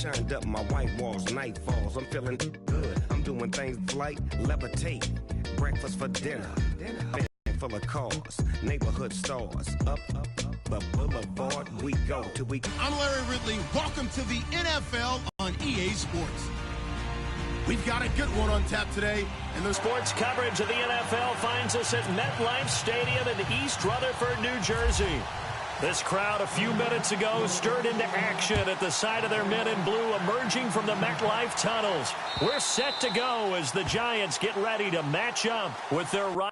shined up my white walls, night falls. I'm feeling good. I'm doing things like levitate, breakfast for dinner, van full of cars, neighborhood stars. Up the boulevard we go till we. I'm Larry Ridley. Welcome to the NFL on EA Sports. We've got a good one on tap today. And the sports coverage of the NFL finds us at MetLife Stadium in East Rutherford, New Jersey. This crowd a few minutes ago stirred into action at the side of their men in blue emerging from the MetLife tunnels. We're set to go as the Giants get ready to match up with their rival.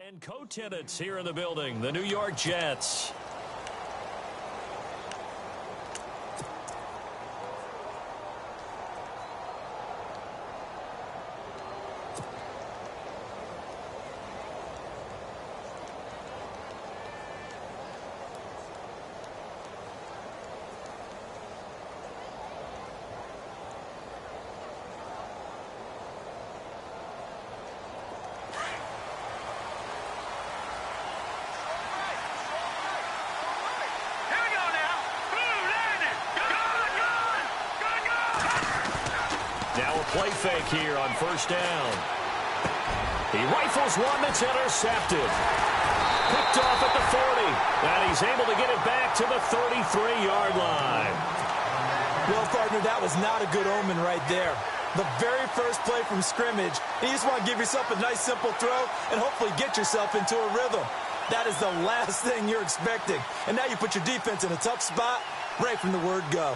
And co-tenants here in the building, the New York Jets. Play fake here on first down. He rifles one that's intercepted. Picked off at the 40. And he's able to get it back to the 33-yard line. Well, partner, that was not a good omen right there. The very first play from scrimmage, you just want to give yourself a nice, simple throw and hopefully get yourself into a rhythm. That is the last thing you're expecting. And now you put your defense in a tough spot right from the word go.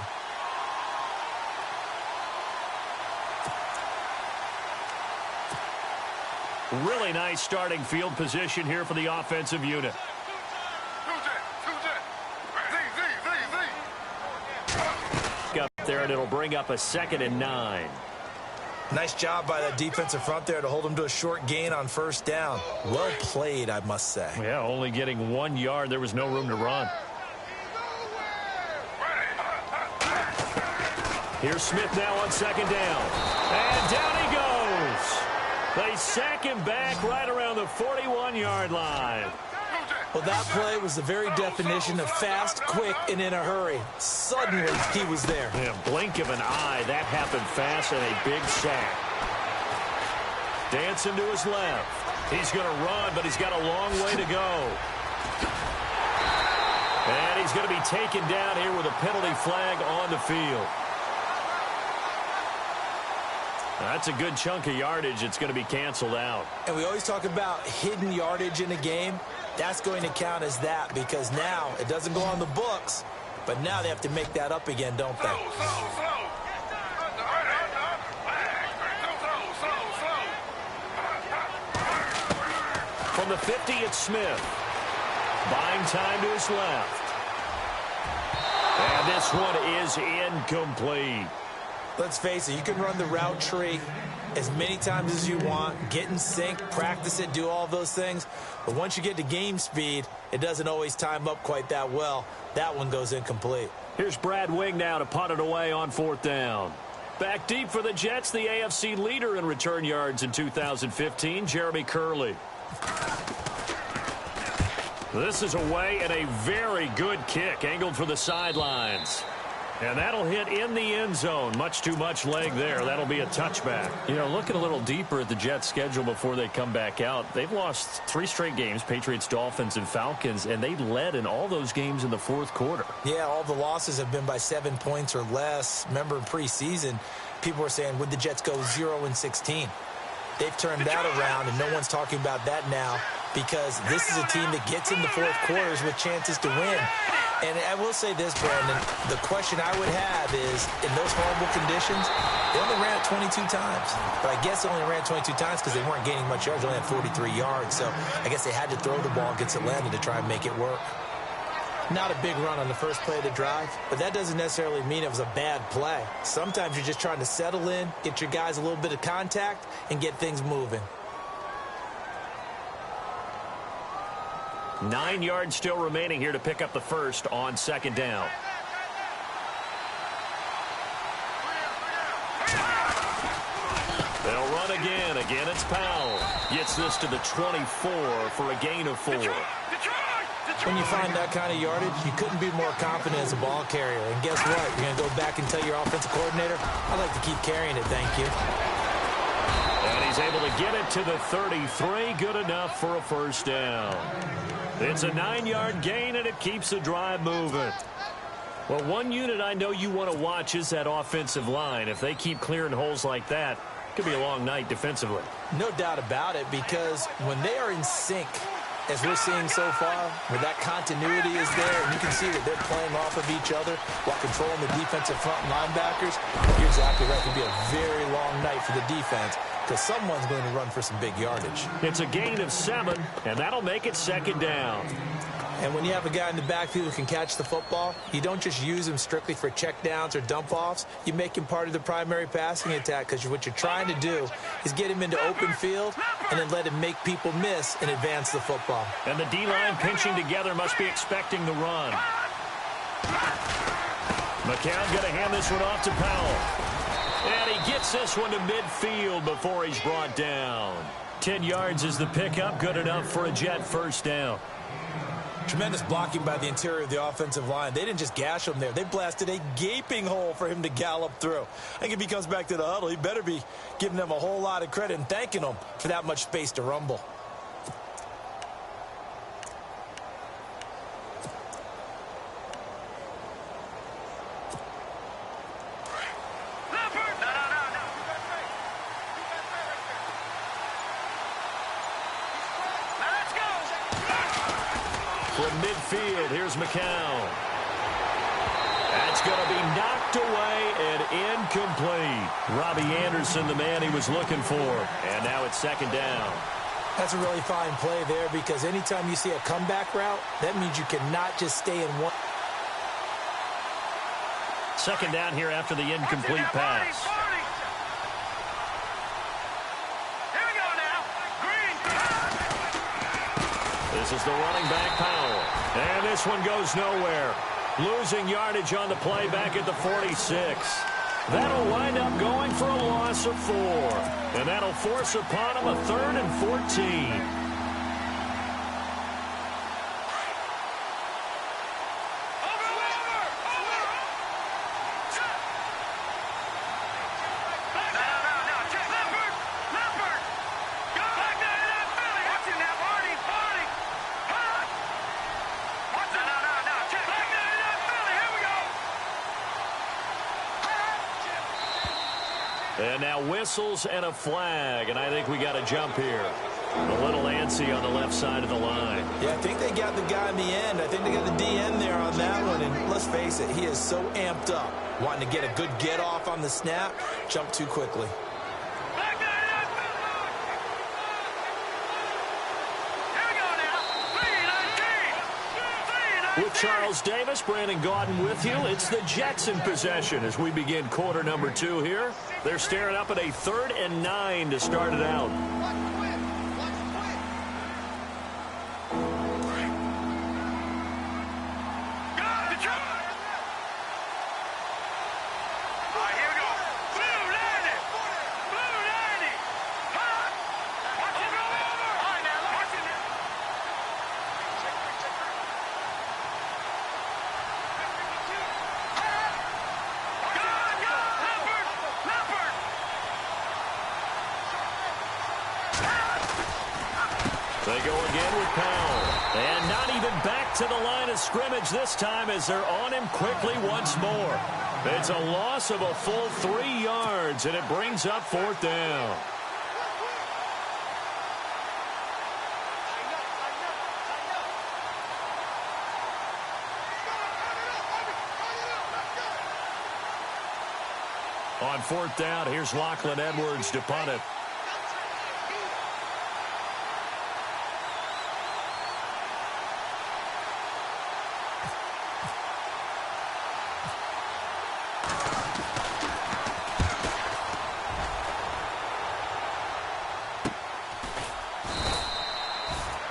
Really nice starting field position here for the offensive unit. Up there, and it'll bring up a 2nd and 9. Nice job by that defensive front there to hold them to a short gain on first down. Well played, I must say. Yeah, only getting 1 yard. There was no room to run. Here's Smith now on 2nd down. And down he goes. They sack him back right around the 41-yard line. Well, that play was the very definition of fast, quick, and in a hurry. Suddenly, he was there. Yeah, blink of an eye. That happened fast and a big sack. Dancing to his left. He's going to run, but he's got a long way to go. And he's going to be taken down here with a penalty flag on the field. That's a good chunk of yardage. It's going to be canceled out. And we always talk about hidden yardage in a game. That's going to count as that because now it doesn't go on the books, but now they have to make that up again, don't they? From the 50, it's Smith. Buying time to his left. And this one is incomplete. Let's face it, you can run the route tree as many times as you want, get in sync, practice it, do all those things. But once you get to game speed, it doesn't always time up quite that well. That one goes incomplete. Here's Brad Wing now to punt it away on 4th down. Back deep for the Jets, the AFC leader in return yards in 2015, Jeremy Curley. This is away and a very good kick, angled for the sidelines. And that'll hit in the end zone. Much too much leg there. That'll be a touchback. You know, looking a little deeper at the Jets' schedule before they come back out, they've lost 3 straight games, Patriots, Dolphins, and Falcons, and they led in all those games in the 4th quarter. Yeah, all the losses have been by 7 points or less. Remember in preseason, people were saying, would the Jets go 0-16? They've turned that around, and no one's talking about that now because this is a team that gets into fourth quarters with chances to win. And I will say this, Brandon, the question I would have is, in those horrible conditions, they only ran it 22 times. But I guess they only ran it 22 times because they weren't gaining much yards. They only had 43 yards. So I guess they had to throw the ball against Atlanta to try and make it work. Not a big run on the first play of the drive, but that doesn't necessarily mean it was a bad play. Sometimes you're just trying to settle in, get your guys a little bit of contact, and get things moving. 9 yards still remaining here to pick up the first on second down. They'll run again. Again, it's Powell. Gets this to the 24 for a gain of 4. When you find that kind of yardage, you couldn't be more confident as a ball carrier. And guess what? You're going to go back and tell your offensive coordinator, I'd like to keep carrying it, thank you. And he's able to get it to the 33. Good enough for a first down. It's a 9-yard gain, and it keeps the drive moving. Well, one unit I know you want to watch is that offensive line. If they keep clearing holes like that, it could be a long night defensively. No doubt about it, because when they are in sync, as we're seeing so far, where that continuity is there, and you can see that they're playing off of each other while controlling the defensive front linebackers, you're exactly right. It could be a very long night for the defense because someone's going to run for some big yardage. It's a gain of 7, and that'll make it second down. And when you have a guy in the backfield who can catch the football, you don't just use him strictly for checkdowns or dump-offs. You make him part of the primary passing attack because what you're trying to do is get him into open field and then let him make people miss and advance the football. And the D-line pinching together must be expecting the run. McCown going to hand this one off to Powell. And he gets this one to midfield before he's brought down. 10 yards is the pickup, good enough for a Jet first down. Tremendous blocking by the interior of the offensive line. They didn't just gash him there. They blasted a gaping hole for him to gallop through. I think if he comes back to the huddle, he better be giving them a whole lot of credit and thanking them for that much space to rumble. From midfield, here's McCown. That's going to be knocked away and incomplete. Robbie Anderson, the man he was looking for. And now it's second down. That's a really fine play there because anytime you see a comeback route, that means you cannot just stay in one. Second down here after the incomplete pass. This is the running back, Powell. And this one goes nowhere. Losing yardage on the play back at the 46. That'll wind up going for a loss of 4. And that'll force upon him a 3rd and 14. And now whistles and a flag, and I think we got a jump here. A little antsy on the left side of the line. Yeah, I think they got the guy in the end. I think they got the DN there on that one, and let's face it, he is so amped up, wanting to get a good get-off on the snap, jump too quickly. With Charles Davis, Brandon Gaudin with you. It's the Jets in possession as we begin quarter number 2 here. They're staring up at a 3rd and 9 to start it out. They go again with Powell. And not even back to the line of scrimmage this time as they're on him quickly once more. It's a loss of a full 3 yards, and it brings up 4th down. On fourth down, here's Lachlan Edwards to punt it.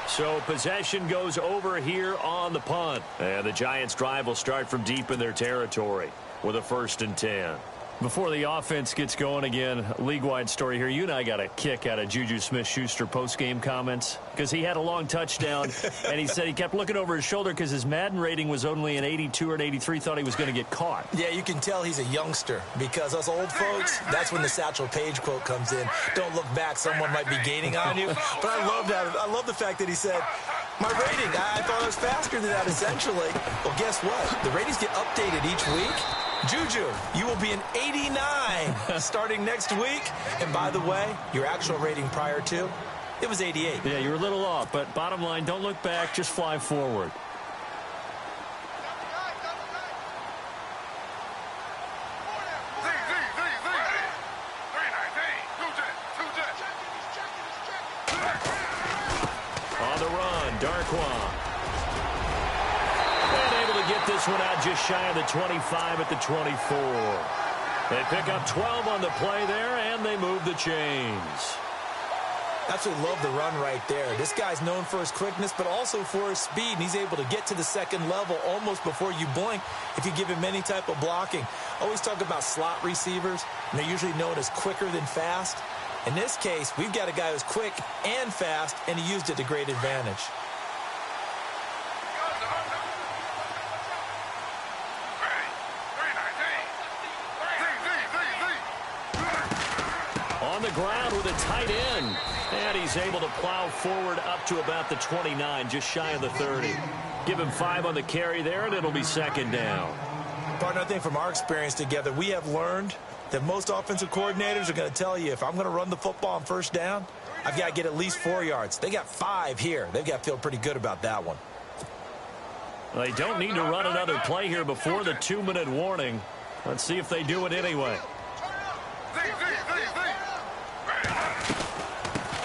So possession goes over here on the punt. And the Giants' drive will start from deep in their territory with a 1st and 10. Before the offense gets going again, league-wide story here. You and I got a kick out of Juju Smith-Schuster post-game comments because he had a long touchdown, and he said he kept looking over his shoulder because his Madden rating was only an 82 or an 83, thought he was going to get caught. Yeah, you can tell he's a youngster because us old folks, that's when the Satchel Paige quote comes in. Don't look back, someone might be gaining on you. But I love that. I love the fact that he said, my rating, I thought I was faster than that, essentially. Well, guess what? The ratings get updated each week. Juju, you will be an 89 starting next week. And by the way, your actual rating prior to, it was 88. Yeah, you were a little off, but bottom line, don't look back, just fly forward. On the run, Darkwa. Get this one out just shy of the 25 at the 24. They pick up 12 on the play there, and they move the chains. Absolutely love the run right there. This guy's known for his quickness, but also for his speed, and he's able to get to the second level almost before you blink if you give him any type of blocking. Always talk about slot receivers, and they're usually known as quicker than fast. In this case, we've got a guy who's quick and fast, and he used it to great advantage. On the ground with a tight end. And he's able to plow forward up to about the 29, just shy of the 30. Give him 5 on the carry there, and it'll be 2nd down. Partner, I think from our experience together, we have learned that most offensive coordinators are going to tell you, if I'm going to run the football on 1st down, I've got to get at least 4 yards. They got 5 here. They've got to feel pretty good about that one. They don't need to run another play here before the 2-minute warning. Let's see if they do it anyway.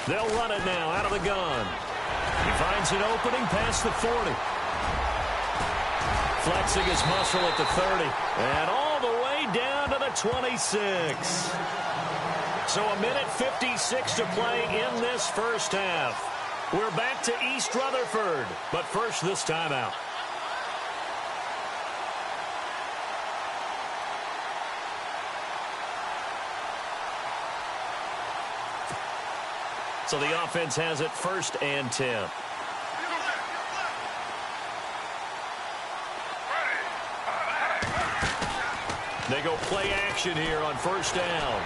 They'll run it now out of the gun. He finds an opening past the 40. Flexing his muscle at the 30. And all the way down to the 26. So a minute 56 to play in this first half. We're back to East Rutherford. But first, this timeout. So the offense has it 1st and 10. They go play action here on 1st down.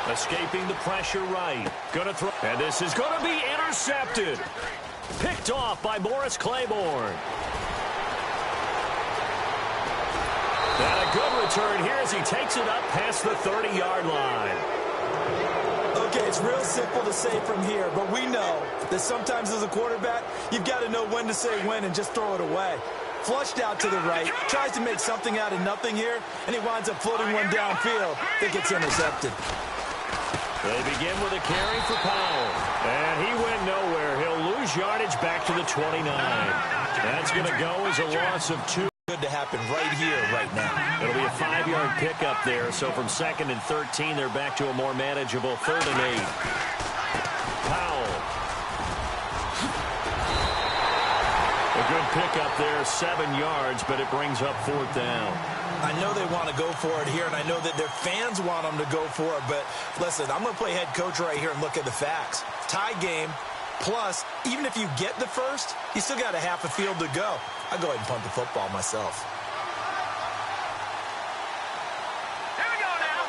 Escaping the pressure right. Gonna throw. And this is going to be intercepted. Picked off by Morris Claiborne. And a good return here as he takes it up past the 30-yard line. Okay, it's real simple to say from here, but we know that sometimes as a quarterback, you've got to know when to say when and just throw it away. Flushed out to the right, tries to make something out of nothing here, and he winds up floating one downfield that gets intercepted. They begin with a carry for Powell, and he went nowhere. He'll lose yardage back to the 29. That's going to go as a loss of 2. Good to happen right here, right now. It'll be a 5-yard pickup there. So from 2nd and 13, they're back to a more manageable 3rd and 8. Powell. A good pickup there, 7 yards, but it brings up 4th down. I know they want to go for it here, and I know that their fans want them to go for it, but listen, I'm going to play head coach right here and look at the facts. Tie game. Plus, even if you get the first, you still got a half a field to go. I'll go ahead and punt the football myself. Here we go now.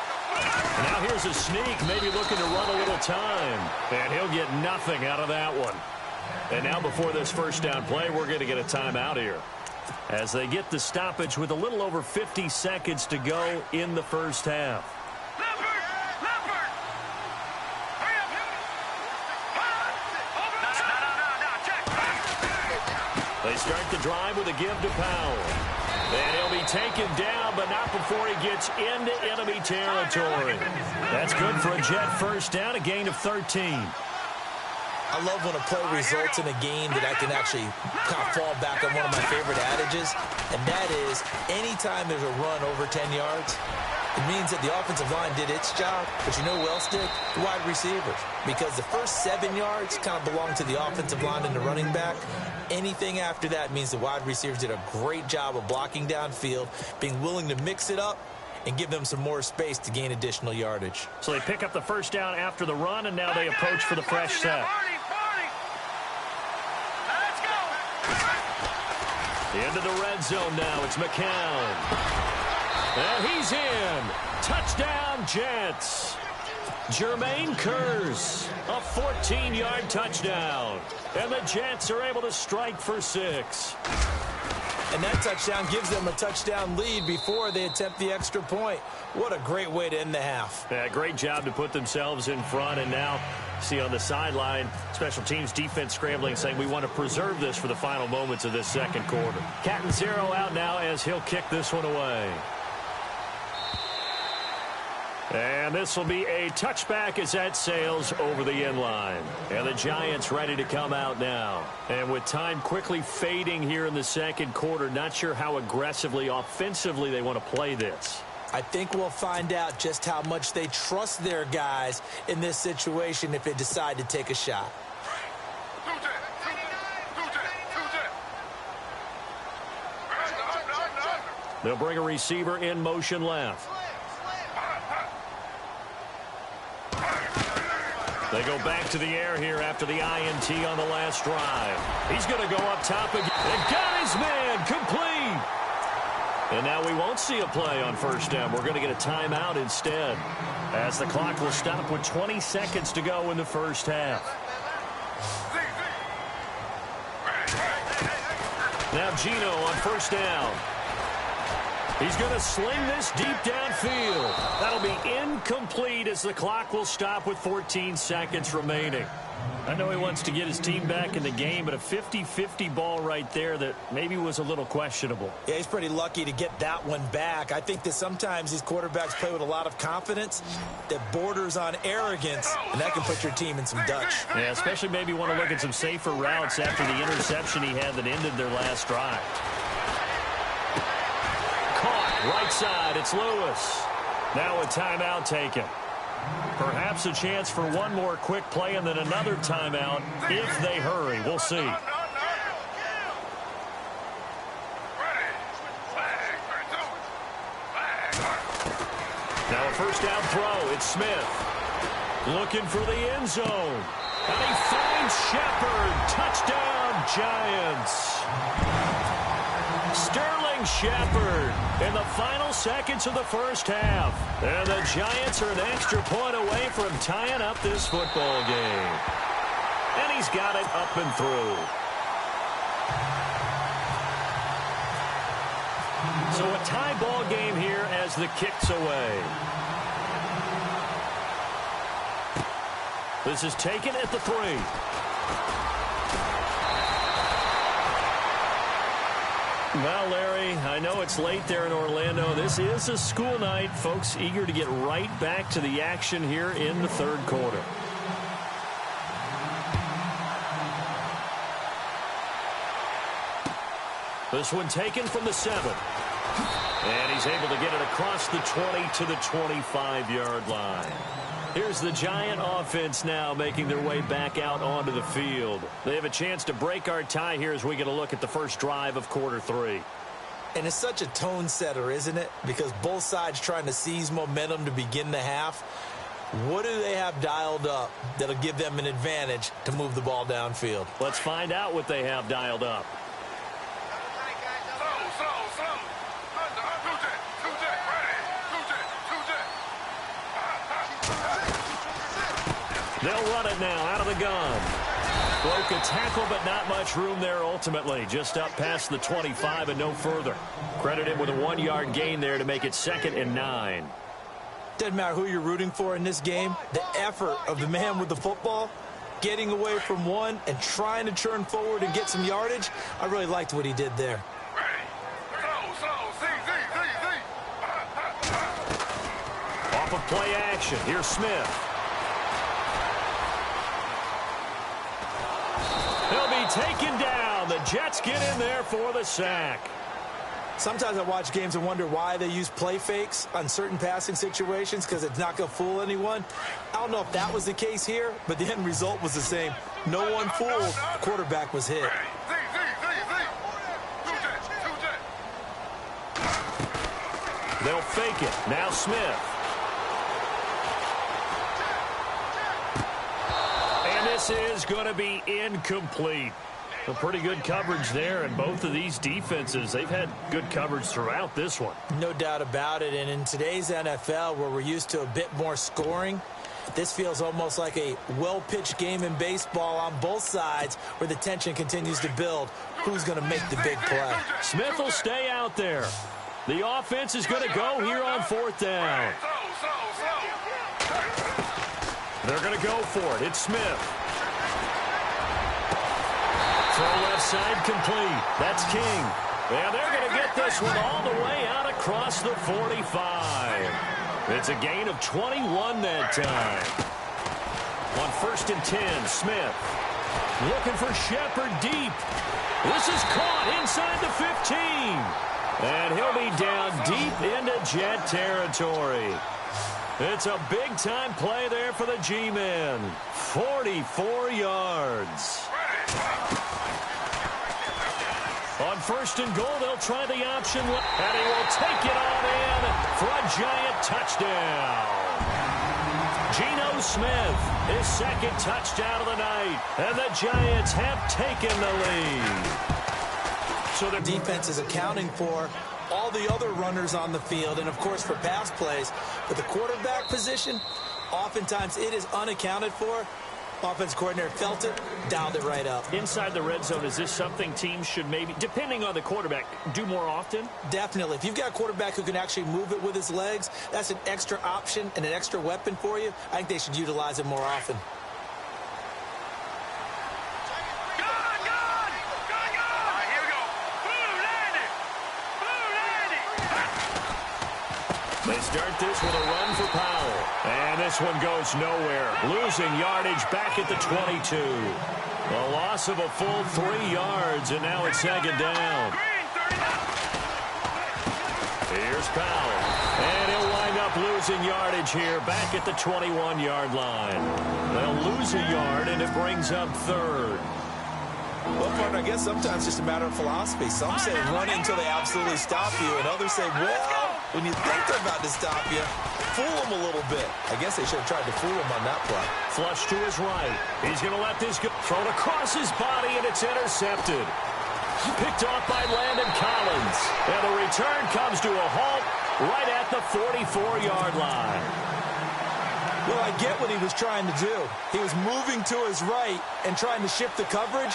Now here's a sneak, maybe looking to run a little time. And he'll get nothing out of that one. And now before this 1st down play, we're going to get a timeout here. As they get the stoppage with a little over 50 seconds to go in the first half. They start the drive with a give to Powell. And he'll be taken down, but not before he gets into enemy territory. That's good for a Jet first down, a gain of 13. I love when a play results in a game that I can actually kind of fall back on one of my favorite adages, and that is anytime there's a run over 10 yards, it means that the offensive line did its job, but you know who else did? The wide receivers. Because the first 7 yards kind of belong to the offensive line and the running back. Anything after that means the wide receivers did a great job of blocking downfield, being willing to mix it up, and give them some more space to gain additional yardage. So they pick up the first down after the run, and now they approach for the fresh set. Into the red zone now. It's McCown. And he's in. Touchdown, Jets. Jermaine Kearse, a 14-yard touchdown. And the Jets are able to strike for 6. And that touchdown gives them a touchdown lead before they attempt the extra point. What a great way to end the half. Yeah, great job to put themselves in front. And now, see on the sideline, special teams defense scrambling, saying we want to preserve this for the final moments of this second quarter. Cat and 0 out now as he'll kick this one away. And this will be a touchback as that sails over the end line. And the Giants ready to come out now. And with time quickly fading here in the second quarter, not sure how aggressively, offensively they want to play this. I think we'll find out just how much they trust their guys in this situation if they decide to take a shot. They'll bring a receiver in motion left. They go back to the air here after the INT on the last drive. He's going to go up top again. And got his man complete. And now we won't see a play on first down. We're going to get a timeout instead, as the clock will stop with 20 seconds to go in the first half. Now Gino on first down. He's going to sling this deep downfield. That'll be incomplete as the clock will stop with 14 seconds remaining. I know he wants to get his team back in the game, but a 50-50 ball right there that maybe was a little questionable. Yeah, he's pretty lucky to get that one back. I think that sometimes these quarterbacks play with a lot of confidence that borders on arrogance, and that can put your team in some Dutch. Yeah, especially maybe want to look at some safer routes after the interception he had that ended their last drive. Right side, it's Lewis. Now a timeout taken. Perhaps a chance for one more quick play and then another timeout if they hurry. We'll see. Now a first down throw. It's Smith. Looking for the end zone. And he finds Shepard. Touchdown, Giants. Sterling Shepard in the final seconds of the first half. And the Giants are an extra point away from tying up this football game. And he's got it up and through. So a tie ball game here as the kick's away. This is taken at the 3. Well, Larry, I know it's late there in Orlando. This is a school night. Folks eager to get right back to the action here in the third quarter. This one taken from the 7. And he's able to get it across the 20 to the 25-yard line. Here's the Giant offense now making their way back out onto the field. They have a chance to break our tie here as we get a look at the first drive of quarter 3. And it's such a tone setter, isn't it? Because both sides trying to seize momentum to begin the half. What do they have dialed up that'll give them an advantage to move the ball downfield? Let's find out what they have dialed up. They'll run it now out of the gun. Broke a tackle, but not much room there ultimately. Just up past the 25 and no further. Credit him with a 1-yard gain there to make it 2nd and 9. Doesn't matter who you're rooting for in this game. The effort of the man with the football, getting away from one and trying to churn forward and get some yardage. I really liked what he did there. Play action. Here's Smith. He'll be taken down. The Jets get in there for the sack. Sometimes I watch games and wonder why they use play fakes on certain passing situations, because it's not going to fool anyone. I don't know if that was the case here, but the end result was the same. No one fooled. The quarterback was hit. They'll fake it. Now Smith. And this is going to be incomplete. A pretty good coverage there, and both of these defenses, they've had good coverage throughout this one. No doubt about it, and in today's NFL, where we're used to a bit more scoring, this feels almost like a well-pitched game in baseball on both sides, where the tension continues to build. Who's going to make the big play? Smith will stay out there. The offense is going to go here on 4th down. They're going to go for it. It's Smith. Throw left side complete. That's King. And they're going to get this one all the way out across the 45. It's a gain of 21 that time. On 1st and 10, Smith looking for Shepard deep. This is caught inside the 15. And he'll be down deep into Jet territory. It's a big-time play there for the G-men. 44 yards. On 1st and goal, they'll try the option, and he will take it on in for a giant touchdown. Geno Smith, his 2nd touchdown of the night, and the Giants have taken the lead. So the defense is accounting for all the other runners on the field, and of course for pass plays. But the quarterback position, oftentimes it is unaccounted for. Offense coordinator felt it, dialed it right up. Inside the red zone, is this something teams should maybe, depending on the quarterback, do more often? Definitely. If you've got a quarterback who can actually move it with his legs, that's an extra option and an extra weapon for you. I think they should utilize it more often. They start this with a run for Powell. And this one goes nowhere. Losing yardage back at the 22. A loss of a full 3 yards, and now it's 2nd down. Here's Powell. And he'll wind up losing yardage here back at the 21-yard line. They'll lose a yard, and it brings up 3rd. Well, partner, I guess sometimes it's just a matter of philosophy. Some say run until they absolutely stop you, and others say, well, when you think they're about to stop you, fool them a little bit. I guess they should have tried to fool him on that play. Flush to his right. He's going to let this go. Thrown across his body, and it's intercepted. Picked off by Landon Collins. And the return comes to a halt right at the 44-yard line. Well, I get what he was trying to do. He was moving to his right and trying to shift the coverage,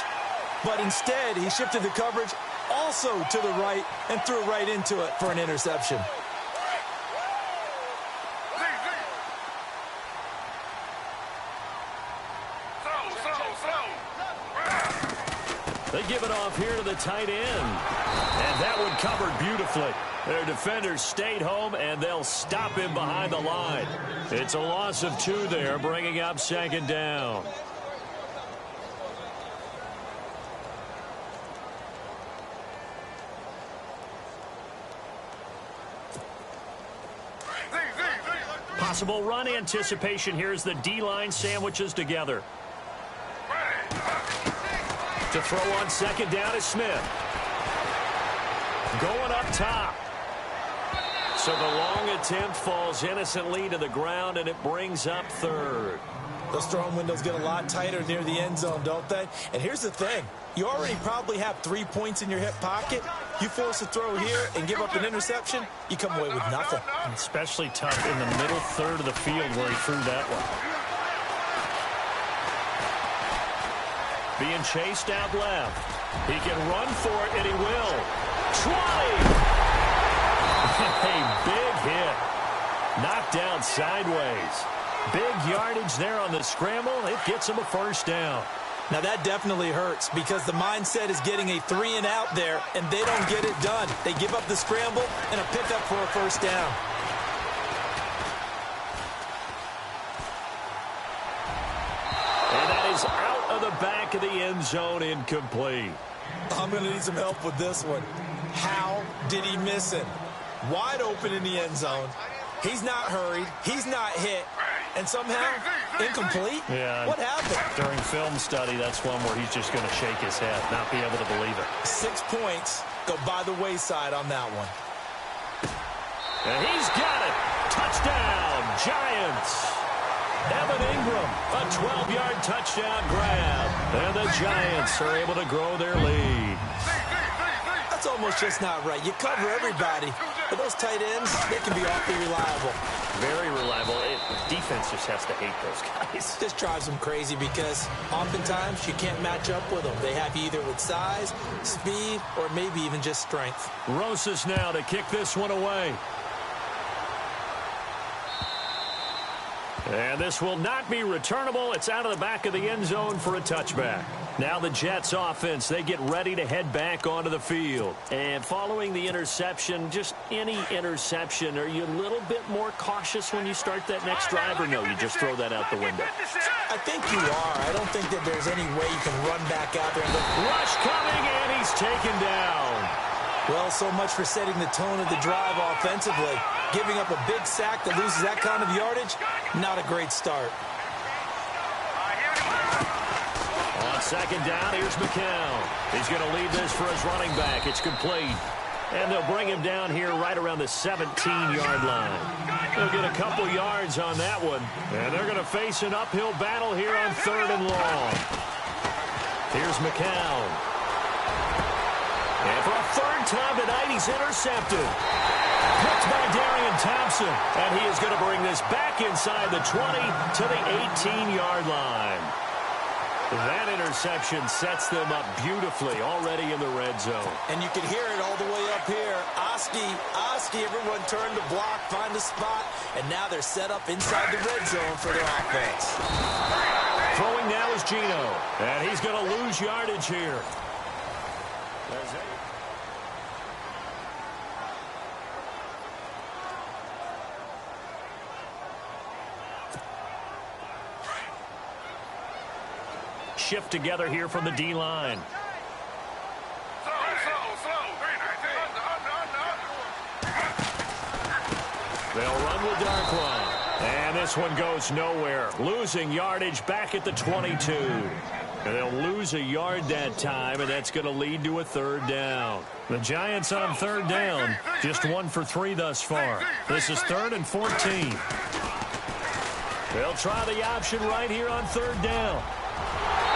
but instead he shifted the coverage also to the right and threw right into it for an interception. They give it off here to the tight end. And that one covered beautifully. Their defenders stayed home, and they'll stop him behind the line. It's a loss of 2 there, bringing up 2nd down. Possible run anticipation here as the D-line sandwiches together. To throw on 2nd down is Smith. Going up top. So the long attempt falls innocently to the ground, and it brings up 3rd. Those throwing windows get a lot tighter near the end zone, don't they? And here's the thing. You already probably have 3 points in your hip pocket. You force a throw here and give up an interception, you come away with nothing. And especially tough in the middle third of the field where he threw that one. Being chased out left. He can run for it, and he will. 20! A big hit. Knocked down sideways. Big yardage there on the scramble. It gets him a 1st down. Now that definitely hurts because the mindset is getting a 3 and out there, and they don't get it done. They give up the scramble and a pickup for a 1st down. back of the end zone, incomplete. I'm going to need some help with this one. How did he miss him? Wide open in the end zone. He's not hurried. He's not hit. And somehow, incomplete? Yeah. What happened? During film study, that's one where he's just going to shake his head, not be able to believe it. 6 points go by the wayside on that one. And he's got it. Touchdown, Giants. Evan Ingram, a 12-yard touchdown grab. And the Giants are able to grow their lead. That's almost just not right. You cover everybody, but those tight ends, they can be awfully reliable. Very reliable. Defense just has to hate those guys. This drives them crazy because oftentimes you can't match up with them. They have you either with size, speed, or maybe even just strength. Rosas now to kick this one away. And this will not be returnable. It's out of the back of the end zone for a touchback. Now the Jets offense, they get ready to head back onto the field. And following the interception, just any interception, are you a little bit more cautious when you start that next drive, or no, you just throw that out the window? I think you are. I don't think that there's any way you can run back out there and go. Rush coming, and he's taken down. Well, so much for setting the tone of the drive offensively. Giving up a big sack that loses that kind of yardage, not a great start. On second down, here's McCown. He's going to lead this for his running back. It's complete. And they'll bring him down here right around the 17-yard line. They'll get a couple yards on that one. And they're going to face an uphill battle here on 3rd and long. Here's McCown. And for a 3rd time tonight, he's intercepted. Picked by Darian Thompson. And he is going to bring this back inside the 20 to the 18-yard line. That interception sets them up beautifully already in the red zone. And you can hear it all the way up here. Oski, everyone turned to block, find a spot, and now they're set up inside the red zone for their offense. Throwing now is Gino, and he's going to lose yardage here. Shift together here from the D-line. They'll run with Darkwa. And this one goes nowhere. Losing yardage back at the 22. And they'll lose a yard that time, and that's going to lead to a 3rd down. The Giants on 3rd down, just 1 for 3 thus far. This is 3rd and 14. They'll try the option right here on 3rd down.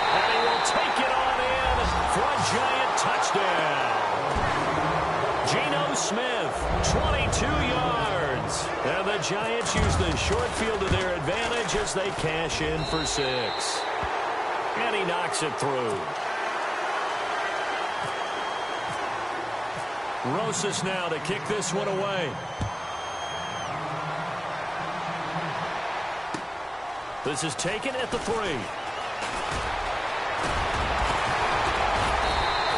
And he will take it on in for a Giant touchdown. Geno Smith, 22 yards. And the Giants use the short field to their advantage as they cash in for 6. And he knocks it through. Rosas now to kick this one away. This is taken at the 3.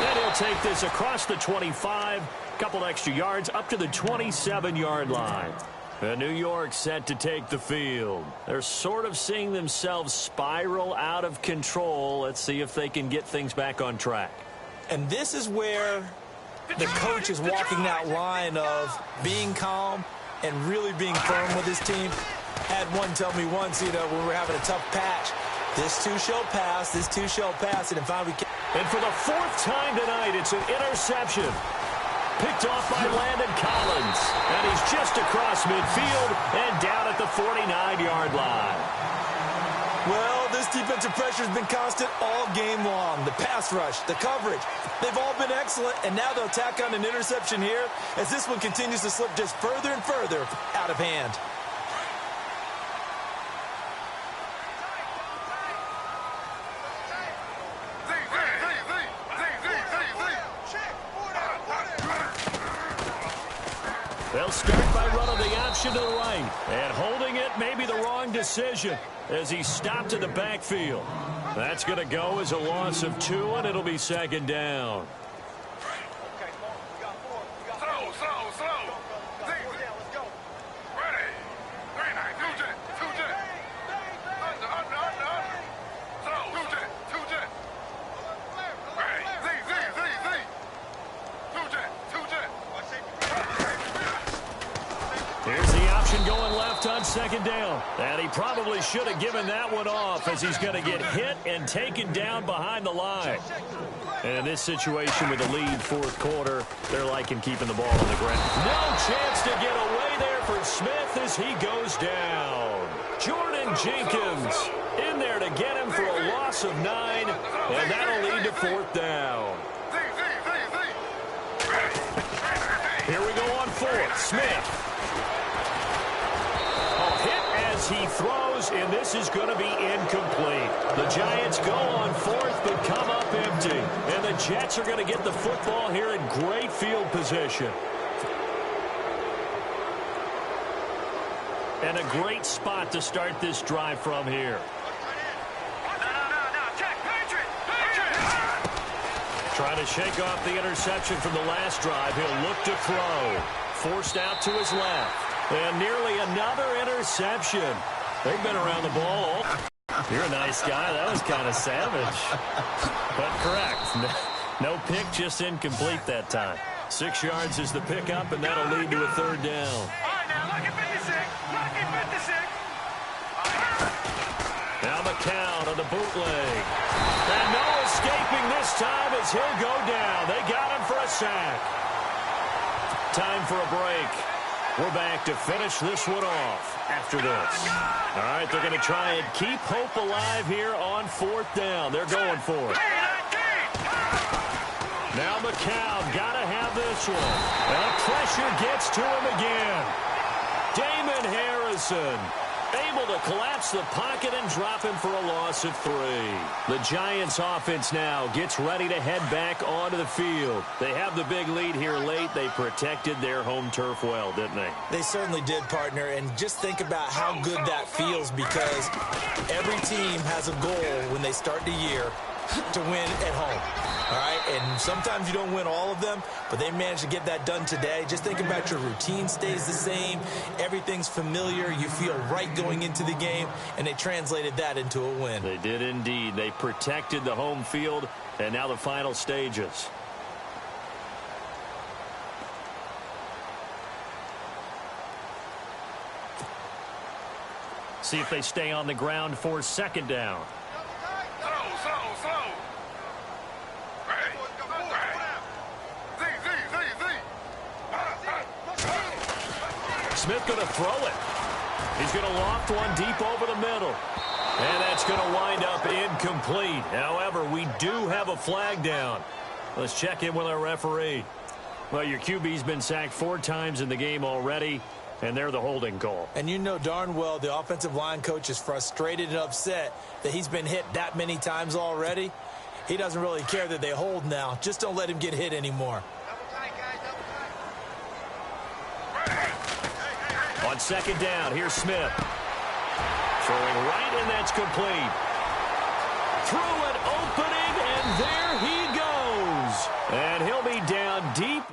And he'll take this across the 25. Couple extra yards up to the 27-yard line. New York set to take the field. They're sort of seeing themselves spiral out of control. Let's see if they can get things back on track. And this is where the coach is walking that line of being calm and really being firm with his team. Had one tell me once, when we're having a tough patch, this too shall pass, this too shall pass, and finally. And for the 4th time tonight, it's an interception. Picked off by Landon Collins. And he's just across midfield and down at the 49-yard line. Well, this defensive pressure has been constant all game long. The pass rush, the coverage, they've all been excellent, and now they'll tack on an interception here as this one continues to slip just further and further out of hand. They'll start by running the option to the right. And holding it may be the wrong decision as he stopped in the backfield. That's going to go as a loss of 2, and it'll be 2nd down. second down. And he probably should have given that one off as he's going to get hit and taken down behind the line. And in this situation with the lead fourth quarter, they're liking keeping the ball on the ground. No chance to get away there for Smith as he goes down. Jordan Jenkins in there to get him for a loss of 9, and that'll lead to fourth down. Here we go on fourth. Smith. He throws, and this is going to be incomplete. The Giants go on fourth, but come up empty. And the Jets are going to get the football here in great field position. And a great spot to start this drive from here. Trying to shake off the interception from the last drive. He'll look to throw. Forced out to his left. And nearly another interception. They've been around the ball. You're a nice guy. That was kind of savage. But correct. No pick, just incomplete that time. 6 yards is the pickup, and that'll lead to a third down. All right, now, look at 56. Look at 56. Now McCown on the bootleg. And no escaping this time as he'll go down. They got him for a sack. Time for a break. We're back to finish this one off after this. All right, they're going to try and keep hope alive here on fourth down. They're going for it. Now McCown got to have this one. And the pressure gets to him again. Damon Harrison able to collapse the pocket and drop him for a loss of 3. The Giants offense now gets ready to head back onto the field. They have the big lead here late. They protected their home turf well, didn't they? They certainly did, partner. And just think about how good that feels, because every team has a goal when they start the year to win at home. All right, and sometimes you don't win all of them, but they managed to get that done today. Just think about your routine stays the same. Everything's familiar. You feel right going into the game, and they translated that into a win. They did indeed. They protected the home field, and now the final stages. See if they stay on the ground for second down. Smith going to throw it. He's going to loft one deep over the middle. And that's going to wind up incomplete. However, we do have a flag down. Let's check in with our referee. Well, your QB's been sacked 4 times in the game already, and they're the holding call. And you know darn well the offensive line coach is frustrated and upset that he's been hit that many times already. He doesn't really care that they hold now. Just don't let him get hit anymore. On second down, here's Smith. Throwing right, and that's complete. Through an opening, and there he goes. And he'll be down deep